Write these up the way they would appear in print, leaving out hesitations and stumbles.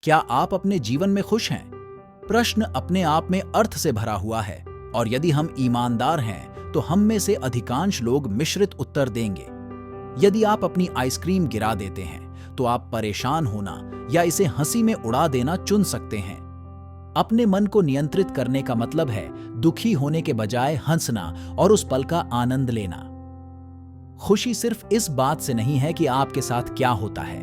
क्या आप अपने जीवन में खुश हैं? प्रश्न अपने आप में अर्थ से भरा हुआ है, और यदि हम ईमानदार हैं तो हम में से अधिकांश लोग मिश्रित उत्तर देंगे। यदि आप अपनी आइसक्रीम गिरा देते हैं तो आप परेशान होना या इसे हंसी में उड़ा देना चुन सकते हैं। अपने मन को नियंत्रित करने का मतलब है दुखी होने के बजाय हंसना और उस पल का आनंद लेना। खुशी सिर्फ इस बात से नहीं है कि आपके साथ क्या होता है,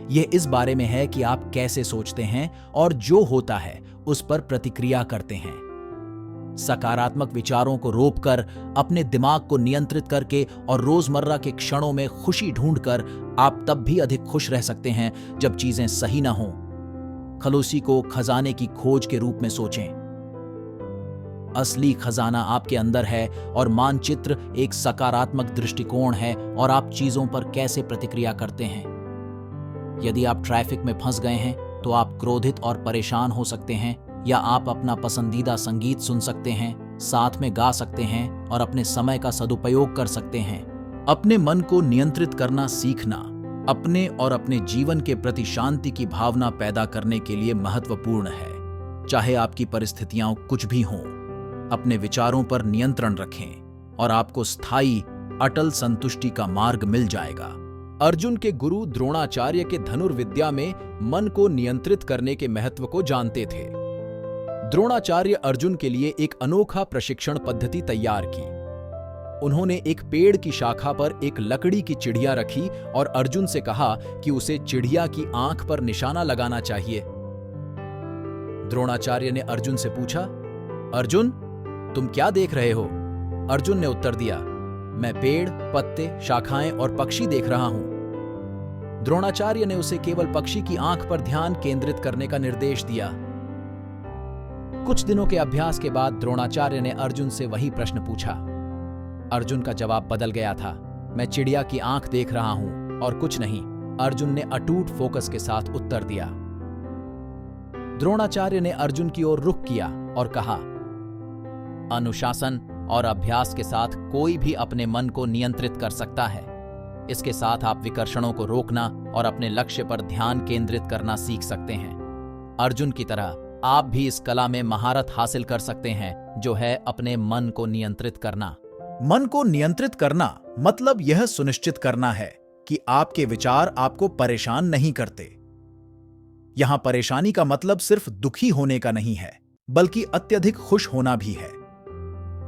यह इस बारे में है कि आप कैसे सोचते हैं और जो होता है उस पर प्रतिक्रिया करते हैं। सकारात्मक विचारों को रोककर, अपने दिमाग को नियंत्रित करके और रोजमर्रा के क्षणों में खुशी ढूंढकर आप तब भी अधिक खुश रह सकते हैं जब चीजें सही ना हों। खलूसी को खजाने की खोज के रूप में सोचें। असली खजाना आपके अंदर है और मानचित्र एक सकारात्मक दृष्टिकोण है और आप चीजों पर कैसे प्रतिक्रिया करते हैं। यदि आप ट्रैफिक में फंस गए हैं तो आप क्रोधित और परेशान हो सकते हैं, या आप अपना पसंदीदा संगीत सुन सकते हैं, साथ में गा सकते हैं और अपने समय का सदुपयोग कर सकते हैं। अपने मन को नियंत्रित करना सीखना अपने और अपने जीवन के प्रति शांति की भावना पैदा करने के लिए महत्वपूर्ण है। चाहे आपकी परिस्थितियां कुछ भी हों, अपने विचारों पर नियंत्रण रखें और आपको स्थायी अटल संतुष्टि का मार्ग मिल जाएगा। अर्जुन के गुरु द्रोणाचार्य के धनुर्विद्या में मन को नियंत्रित करने के महत्व को जानते थे। द्रोणाचार्य अर्जुन के लिए एक अनोखा प्रशिक्षण पद्धति तैयार की। उन्होंने एक पेड़ की शाखा पर एक लकड़ी की चिड़िया रखी और अर्जुन से कहा कि उसे चिड़िया की आंख पर निशाना लगाना चाहिए। द्रोणाचार्य ने अर्जुन से पूछा, अर्जुन, तुम क्या देख रहे हो? अर्जुन ने उत्तर दिया, मैं पेड़, पत्ते, शाखाएं और पक्षी देख रहा हूं। द्रोणाचार्य ने उसे केवल पक्षी की आंख पर ध्यान केंद्रित करने का निर्देश दिया। कुछ दिनों के अभ्यास के बाद द्रोणाचार्य ने अर्जुन से वही प्रश्न पूछा। अर्जुन का जवाब बदल गया था, मैं चिड़िया की आंख देख रहा हूं और कुछ नहीं। अर्जुन ने अटूट फोकस के साथ उत्तर दिया। द्रोणाचार्य ने अर्जुन की ओर रुख किया और कहा, अनुशासन और अभ्यास के साथ कोई भी अपने मन को नियंत्रित कर सकता है। इसके साथ आप विकर्षणों को रोकना और अपने लक्ष्य पर ध्यान केंद्रित करना सीख सकते हैं। अर्जुन की तरह आप भी इस कला में महारत हासिल कर सकते हैं, जो है अपने मन को नियंत्रित करना। मन को नियंत्रित करना मतलब यह सुनिश्चित करना है कि आपके विचार आपको परेशान नहीं करते। यहां परेशानी का मतलब सिर्फ दुखी होने का नहीं है, बल्कि अत्यधिक खुश होना भी है।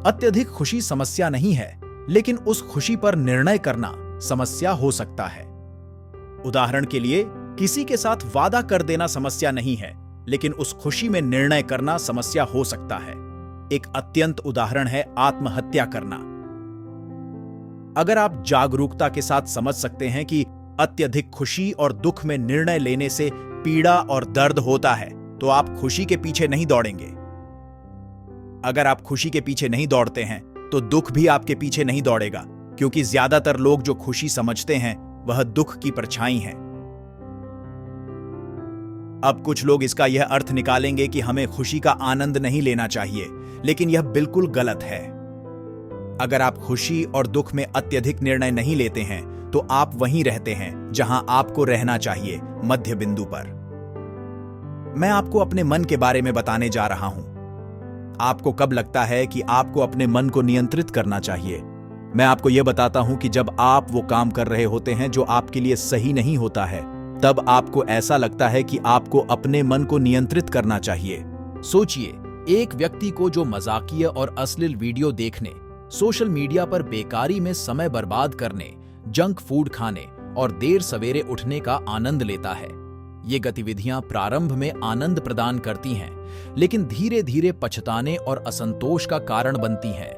अत्यधिक खुशी समस्या नहीं है, लेकिन उस खुशी पर निर्णय करना समस्या हो सकता है। उदाहरण के लिए, किसी के साथ वादा कर देना समस्या नहीं है, लेकिन उस खुशी में निर्णय करना समस्या हो सकता है। एक अत्यंत उदाहरण है आत्महत्या करना। अगर आप जागरूकता के साथ समझ सकते हैं कि अत्यधिक खुशी और दुख में निर्णय लेने से पीड़ा और दर्द होता है, तो आप खुशी के पीछे नहीं दौड़ेंगे। अगर आप खुशी के पीछे नहीं दौड़ते हैं, तो दुख भी आपके पीछे नहीं दौड़ेगा, क्योंकि ज्यादातर लोग जो खुशी समझते हैं वह दुख की परछाई है। अब कुछ लोग इसका यह अर्थ निकालेंगे कि हमें खुशी का आनंद नहीं लेना चाहिए, लेकिन यह बिल्कुल गलत है। अगर आप खुशी और दुख में अत्यधिक निर्णय नहीं लेते हैं, तो आप वहीं रहते हैं जहां आपको रहना चाहिए, मध्य बिंदु पर। मैं आपको अपने मन के बारे में बताने जा रहा हूं। आपको कब लगता है कि आपको अपने मन को नियंत्रित करना चाहिए? मैं आपको यह बताता हूं कि जब आप वो काम कर रहे होते हैं जो आपके लिए सही नहीं होता है, तब आपको ऐसा लगता है कि आपको अपने मन को नियंत्रित करना चाहिए। सोचिए, एक व्यक्ति को जो मजाकिया और अश्लील वीडियो देखने, सोशल मीडिया पर बेकारी में समय बर्बाद करने, जंक फूड खाने और देर सवेरे उठने का आनंद लेता है। ये गतिविधियां प्रारंभ में आनंद प्रदान करती हैं, लेकिन धीरे धीरे पछताने और असंतोष का कारण बनती हैं।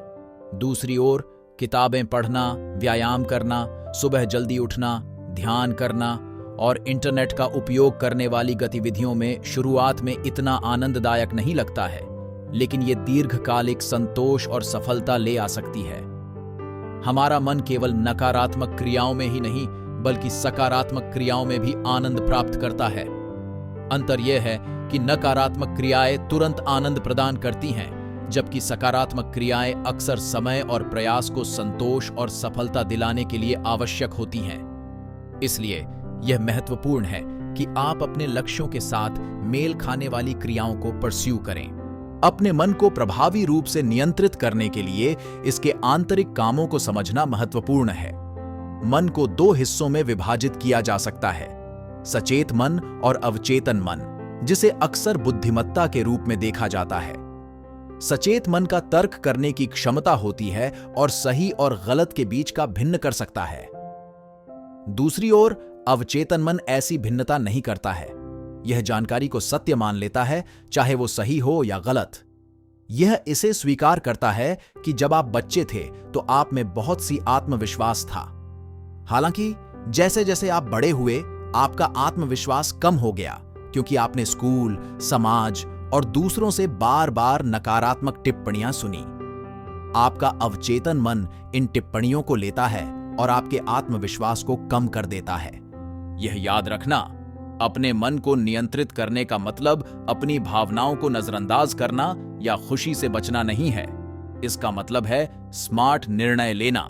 दूसरी ओर, किताबें पढ़ना, व्यायाम करना, सुबह जल्दी उठना, ध्यान करना और इंटरनेट का उपयोग करने वाली गतिविधियों में शुरुआत में इतना आनंददायक नहीं लगता है, लेकिन ये दीर्घकालिक संतोष और सफलता ले आ सकती है। हमारा मन केवल नकारात्मक क्रियाओं में ही नहीं, बल्कि सकारात्मक क्रियाओं में भी आनंद प्राप्त करता है। अंतर यह है कि नकारात्मक क्रियाएं तुरंत आनंद प्रदान करती हैं, जबकि सकारात्मक क्रियाएं अक्सर समय और प्रयास को संतोष और सफलता दिलाने के लिए आवश्यक होती हैं। इसलिए यह महत्वपूर्ण है कि आप अपने लक्ष्यों के साथ मेल खाने वाली क्रियाओं को परस्यू करें। अपने मन को प्रभावी रूप से नियंत्रित करने के लिए इसके आंतरिक कामों को समझना महत्वपूर्ण है। मन को दो हिस्सों में विभाजित किया जा सकता है, सचेत मन और अवचेतन मन, जिसे अक्सर बुद्धिमत्ता के रूप में देखा जाता है। सचेत मन का तर्क करने की क्षमता होती है और सही और गलत के बीच का भिन्न कर सकता है। दूसरी ओर अवचेतन मन ऐसी भिन्नता नहीं करता है। यह जानकारी को सत्य मान लेता है, चाहे वो सही हो या गलत। यह इसे स्वीकार करता है कि जब आप बच्चे थे तो आप में बहुत सी आत्मविश्वास था। हालांकि जैसे जैसे आप बड़े हुए, आपका आत्मविश्वास कम हो गया, क्योंकि आपने स्कूल, समाज और दूसरों से बार बार नकारात्मक टिप्पणियां सुनी। आपका अवचेतन मन इन टिप्पणियों को लेता है और आपके आत्मविश्वास को कम कर देता है। यह याद रखना, अपने मन को नियंत्रित करने का मतलब अपनी भावनाओं को नजरअंदाज करना या खुशी से बचना नहीं है। इसका मतलब है स्मार्ट निर्णय लेना।